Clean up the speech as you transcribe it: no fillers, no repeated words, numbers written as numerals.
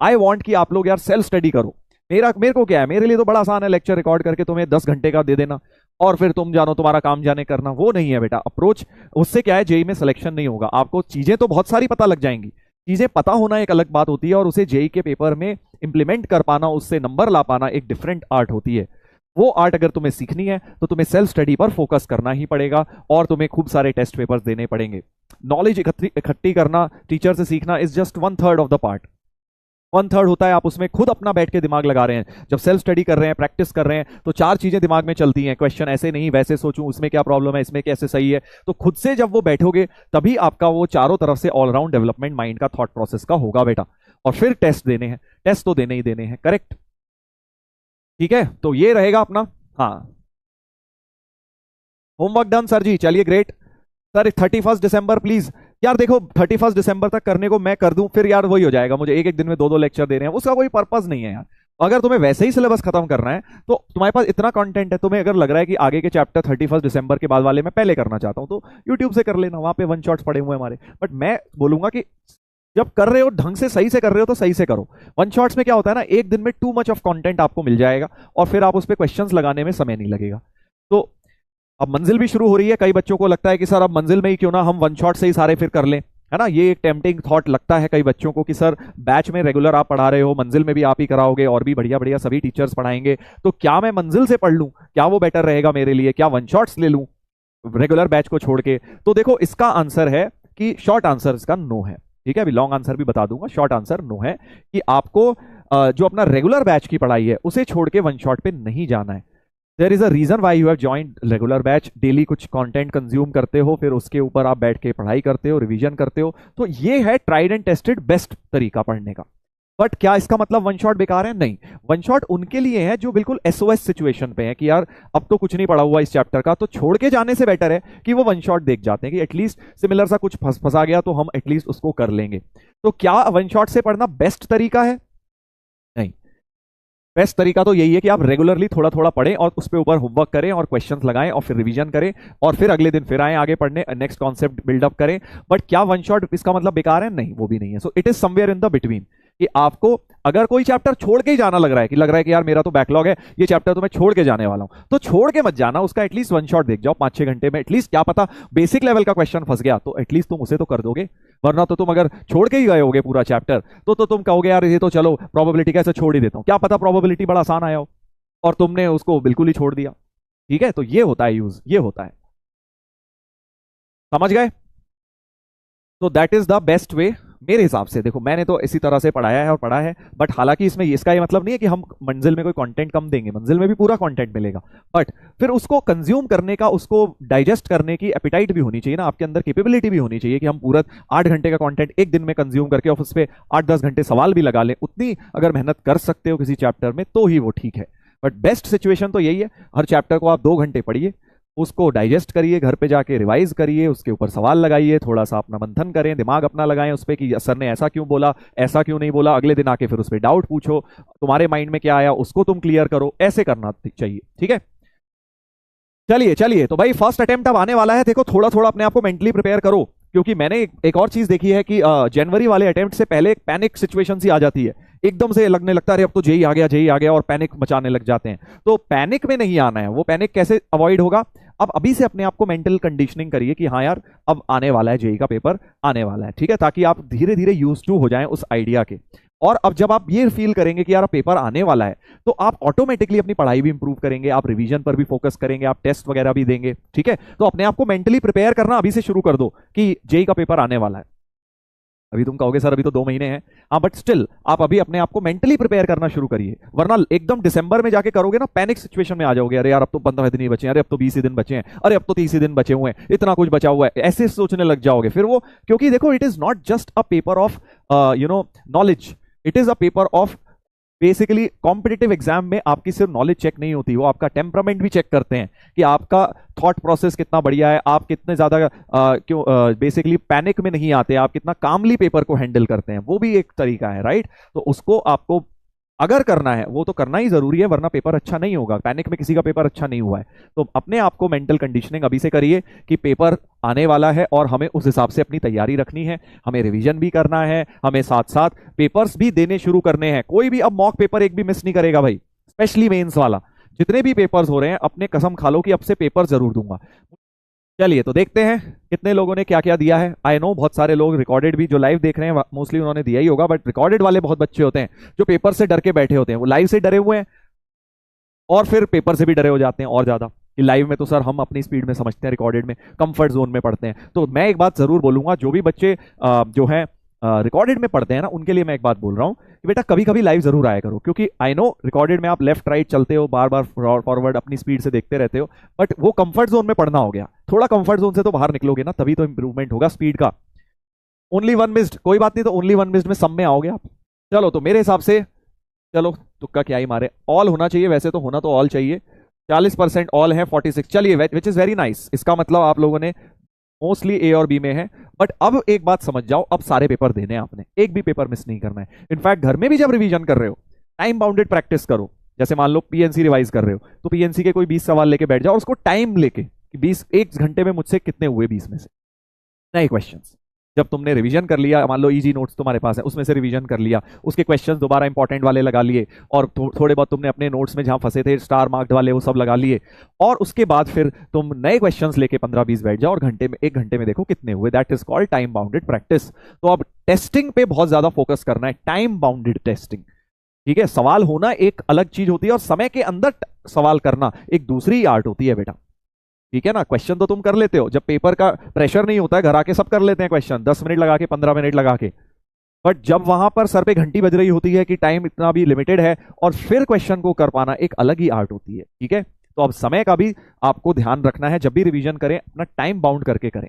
I want कि आप लोग यार सेल्फ स्टडी करो। मेरे को क्या है, मेरे लिए तो बड़ा आसान है लेक्चर रिकॉर्ड करके तुम्हें 10 घंटे का दे देना और फिर तुम जानो तुम्हारा काम जाने करना। वो नहीं है बेटा अप्रोच। उससे क्या है, जेई में सिलेक्शन नहीं होगा। आपको चीजें तो बहुत सारी पता लग जाएंगी, चीजें पता होना एक अलग बात होती है, और उसे जेई के पेपर में इंप्लीमेंट कर पाना, उससे नंबर ला पाना एक डिफरेंट आर्ट होती है। वो आर्ट अगर तुम्हें सीखनी है तो तुम्हें सेल्फ स्टडी पर फोकस करना ही पड़ेगा और तुम्हें खूब सारे टेस्ट पेपर्स देने पड़ेंगे। नॉलेज इकट्ठी करना, टीचर से सीखना is just 1/3 of the part. 1/3 होता है आप उसमें खुद अपना बैठ के दिमाग लगा रहे हैं। जब सेल्फ स्टडी कर रहे हैं, प्रैक्टिस कर रहे हैं, तो 4 चीजें दिमाग में चलती हैं। क्वेश्चन ऐसे नहीं वैसे सोचूं, उसमें क्या प्रॉब्लम है, इसमें कैसे सही है। तो खुद से जब वो बैठोगे तभी आपका वो चारों तरफ से ऑलराउंड डेवलपमेंट माइंड का, थॉट प्रोसेस का होगा बेटा। और फिर टेस्ट देने हैं, टेस्ट तो देने ही देने हैं। करेक्ट, ठीक है। तो ये रहेगा अपना। हाँ, होमवर्क डन सर जी, चलिए ग्रेट। Sir 31 December please. यार देखो 31 दिसंबर तक करने को मैं कर दूं, फिर यार वही हो जाएगा, मुझे एक एक दिन में 2-2 लेक्चर दे रहे हैं, उसका कोई पर्पज नहीं है यार। अगर तुम्हें वैसे ही सिलेबस खत्म करना है तो तुम्हारे पास इतना कंटेंट है, तुम्हें अगर लग रहा है कि आगे के चैप्टर 31 दिसंबर के बाद वाले मैं पहले करना चाहता हूं, तो यूट्यूब से कर लेना, वहां पे वन शॉट्स पड़े हुए हैं हमारे। बट मैं बोलूंगा कि जब कर रहे हो ढंग से, सही से कर रहे हो तो सही से करो। वन शॉट्स में क्या होता है ना, एक दिन में टू मच ऑफ कंटेंट आपको मिल जाएगा और फिर आप उस पर क्वेश्चंस लगाने में समय नहीं लगेगा। तो अब मंजिल भी शुरू हो रही है। कई बच्चों को लगता है कि सर अब मंजिल में ही क्यों ना हम वन शॉट से ही सारे फिर कर लें, है ना। ये एक टेम्पटिंग थॉट लगता है कई बच्चों को कि सर बैच में रेगुलर आप पढ़ा रहे हो, मंजिल में भी आप ही कराओगे और भी बढ़िया बढ़िया सभी टीचर्स पढ़ाएंगे, तो क्या मैं मंजिल से पढ़ लूं, क्या वो बेटर रहेगा मेरे लिए, क्या वन शॉट्स ले लूं रेगुलर बैच को छोड़ के। तो देखो इसका आंसर है कि शॉर्ट आंसर इसका नो है। ठीक है, अभी लॉन्ग आंसर भी बता दूंगा। शॉर्ट आंसर नो है कि आपको जो अपना रेगुलर बैच की पढ़ाई है उसे छोड़ के वन शॉट पे नहीं जाना है। There is a reason why you have joined regular batch. Daily कुछ कंटेंट कंज्यूम करते हो, फिर उसके ऊपर आप बैठ के पढ़ाई करते हो, रिवीजन करते हो। तो ये है ट्राइड एंड टेस्टेड बेस्ट तरीका पढ़ने का। बट क्या इसका मतलब वन शॉट बेकार है? नहीं, वन शॉट उनके लिए है जो बिल्कुल एसओएस सिचुएशन पे है कि यार अब तो कुछ नहीं पढ़ा हुआ इस चैप्टर का, तो छोड़ के जाने से बेटर है कि वो वन शॉट देख जाते हैं कि एटलीस्ट सिमिलर सा कुछ फंसा गया तो हम एटलीस्ट उसको कर लेंगे। तो क्या वन शॉट से पढ़ना बेस्ट तरीका है? नहीं, बेस्ट तरीका तो यही है कि आप रेगुलरली थोड़ा थोड़ा पढ़ें और उस पर ऊपर होमवर्क करें और क्वेश्चंस लगाएं और फिर रिवीजन करें और फिर अगले दिन फिर आए आगे पढ़ने, नेक्स्ट कॉन्सेप्ट बिल्डअप करें। बट क्या वन शॉट इसका मतलब बेकार है? नहीं, वो भी नहीं है। So it is somewhere in the between कि आपको अगर कोई चैप्टर छोड़ के ही जाना लग रहा है कि यार मेरा तो बैकलॉग है, ये चैप्टर तो मैं छोड़ के जाने वाला हूं, तो छोड़ के मत जाना, उसका एटलीस्ट वन शॉट देख जाओ 5-6 घंटे में। एटलीस्ट क्या पता बेसिक लेवल का क्वेश्चन फंस गया तो एटलीस्ट तुम उसे तो कर दोगे। वरना तो तुम अगर छोड़ के ही गए होगे पूरा चैप्टर तो तुम कहोगे यार ये तो चलो प्रोबेबिलिटी कैसे छोड़ ही देता हूं, क्या पता प्रोबेबिलिटी बड़ा आसान आया हो और तुमने उसको बिल्कुल ही छोड़ दिया। ठीक है, तो ये होता है यूज, ये होता है। समझ गए? तो that is the best way मेरे हिसाब से। देखो मैंने तो इसी तरह से पढ़ाया है और पढ़ा है, बट हालांकि इसमें इसका ये मतलब नहीं है कि हम मंजिल में कोई कंटेंट कम देंगे, मंजिल में भी पूरा कंटेंट मिलेगा, बट फिर उसको कंज्यूम करने का, उसको डाइजेस्ट करने की एपिटाइट भी होनी चाहिए ना, आपके अंदर कैपेबिलिटी भी होनी चाहिए कि हम पूरा 8 घंटे का कंटेंट एक दिन में कंज्यूम करके और उस पर 8-10 घंटे सवाल भी लगा लें। उतनी अगर मेहनत कर सकते हो किसी चैप्टर में तो ही वो ठीक है। बट बेस्ट सिचुएशन तो यही है, हर चैप्टर को आप 2 घंटे पढ़िए, उसको डाइजेस्ट करिए, घर पे जाके रिवाइज करिए, उसके ऊपर सवाल लगाइए, थोड़ा सा अपना मंथन करें, दिमाग अपना लगाएं उस पर कि सर ने ऐसा क्यों बोला, ऐसा क्यों नहीं बोला। अगले दिन आके फिर उस पर डाउट पूछो, तुम्हारे माइंड में क्या आया उसको तुम क्लियर करो। ऐसे करना चाहिए। ठीक है, चलिए चलिए। तो भाई फर्स्ट अटेम्प्ट अब आने वाला है, देखो थोड़ा थोड़ा अपने आप को मेंटली प्रिपेयर करो, क्योंकि मैंने एक और चीज देखी है कि जनवरी वाले अटेम्प्ट से पहले एक पैनिक सिचुएशन सी आ जाती है, एकदम से लगने लगता है अरे अब तो जेई आ गया, जेई आ गया, और पैनिक मचाने लग जाते हैं। तो पैनिक में नहीं आना है। वो पैनिक कैसे अवॉइड होगा? अब अभी से अपने आप को मेंटल कंडीशनिंग करिए कि हाँ यार अब आने वाला है, जेई का पेपर आने वाला है। ठीक है, ताकि आप धीरे धीरे यूज टू हो जाएं उस आइडिया के। और अब जब आप ये फील करेंगे कि यार पेपर आने वाला है, तो आप ऑटोमेटिकली अपनी पढ़ाई भी इंप्रूव करेंगे, आप रिवीजन पर भी फोकस करेंगे, आप टेस्ट वगैरह भी देंगे। ठीक है, तो अपने आप को मेंटली प्रिपेयर करना अभी से शुरू कर दो कि जेई का पेपर आने वाला है। अभी तुम कहोगे सर अभी तो 2 महीने हैं, हाँ, बट स्टिल आप अभी अपने आप को मेंटली प्रिपेयर करना शुरू करिए, वरना एकदम दिसंबर में जाके करोगे ना, पैनिक सिचुएशन में आ जाओगे। अरे यार अब तो 15 दिन ही बचे हैं, अरे अब तो 20 ही दिन बचे हैं, अरे अब तो 30 ही दिन बचे हुए हैं, इतना कुछ बचा हुआ है, ऐसे सोचने लग जाओगे फिर वो। क्योंकि देखो it is not just a paper of knowledge, it is a paper of basically competitive exam में आपकी सिर्फ नॉलेज चेक नहीं होती, वो आपका टेम्परामेंट भी चेक करते हैं कि आपका थॉट प्रोसेस कितना बढ़िया है, आप कितने ज्यादा क्यों बेसिकली पैनिक में नहीं आते, आप कितना कामली पेपर को हैंडल करते हैं, वो भी एक तरीका है। राइट, तो उसको आपको अगर करना है वो तो करना ही जरूरी है, वरना पेपर अच्छा नहीं होगा। पैनिक में किसी का पेपर अच्छा नहीं हुआ है। तो अपने आप को मेंटल कंडीशनिंग अभी से करिए कि पेपर आने वाला है और हमें उस हिसाब से अपनी तैयारी रखनी है, हमें रिवीजन भी करना है, हमें साथ साथ पेपर्स भी देने शुरू करने हैं। कोई भी अब मॉक पेपर एक भी मिस नहीं करेगा भाई, स्पेशली मेंस वाला। जितने भी पेपर्स हो रहे हैं अपने कसम खा लो कि अब से पेपर जरूर दूंगा। चलिए तो देखते हैं कितने लोगों ने क्या क्या दिया है। आई नो बहुत सारे लोग रिकॉर्डेड भी जो लाइव देख रहे हैं मोस्टली उन्होंने दिया ही होगा, बट रिकॉर्डेड वाले बहुत बच्चे होते हैं जो पेपर से डर के बैठे होते हैं। वो लाइव से डरे हुए हैं और फिर पेपर से भी डरे हो जाते हैं और ज्यादा, कि लाइव में तो सर हम अपनी स्पीड में समझते हैं, रिकॉर्डेड में कंफर्ट जोन में पढ़ते हैं। तो मैं एक बात जरूर बोलूंगा, जो भी बच्चे जो है रिकॉर्डेड में पढ़ते हैं ना, उनके लिए मैं एक बात बोल रहा हूं कि बेटा कभी कभी लाइव जरूर आया करो, क्योंकि आई नो रिकॉर्डेड में आप लेफ्ट राइट चलते हो, बार बार फॉरवर्ड अपनी स्पीड से देखते रहते हो, बट वो कंफर्ट जोन में पढ़ना हो गया। थोड़ा कंफर्ट जोन से तो बाहर निकलोगे ना, तभी तो इंप्रूवमेंट होगा स्पीड का। ओनली वन मिस्ड, कोई बात नहीं, तो ओनली वन मिस्ड में सब में आओगे आप। चलो तो मेरे हिसाब से, चलो तुक्का क्या ही मारे, ऑल होना चाहिए, वैसे तो होना तो ऑल चाहिए। 40% ऑल है, 46 चलिए, विच इज वेरी नाइस। इसका मतलब आप लोगों ने मोस्टली ए और बी में है। बट अब एक बात समझ जाओ, अब सारे पेपर देने हैं आपने, एक भी पेपर मिस नहीं करना है। इनफैक्ट घर में भी जब रिवीजन कर रहे हो टाइम बाउंडेड प्रैक्टिस करो। जैसे मान लो पीएनसी रिवाइज कर रहे हो तो पीएनसी के कोई 20 सवाल लेके बैठ जाओ और उसको टाइम लेके कि 20 एक घंटे में मुझसे कितने हुए 20 में से नए क्वेश्चंस। जब तुमने रिवीजन कर लिया, मान लो इजी नोट्स तुम्हारे पास है, उसमें से रिवीजन कर लिया, उसके क्वेश्चंस दोबारा इंपॉर्टेंट वाले लगा लिए, और थोड़े बहुत तुमने अपने नोट्स में जहां फंसे थे स्टार मार्क्ड वाले वो सब लगा लिए, और उसके बाद फिर तुम नए क्वेश्चंस लेके 15-20 बैठ जाओ और घंटे में, एक घंटे में देखो कितने हुए। That is called time bounded practice. तो अब टेस्टिंग पे बहुत ज्यादा फोकस करना है, टाइम बाउंडेड टेस्टिंग। ठीक है, सवाल होना एक अलग चीज होती है और समय के अंदर सवाल करना एक दूसरी आर्ट होती है बेटा। ठीक है ना, क्वेश्चन तो तुम कर लेते हो, जब पेपर का प्रेशर नहीं होता है घर आके सब कर लेते हैं क्वेश्चन 10 मिनट लगा के, 15 मिनट लगा के। बट जब वहां पर सर पे घंटी बज रही होती है कि टाइम इतना भी लिमिटेड है, और फिर क्वेश्चन को कर पाना एक अलग ही आर्ट होती है। ठीक है, तो अब समय का भी आपको ध्यान रखना है, जब भी रिवीजन करें अपना टाइम बाउंड करके करें।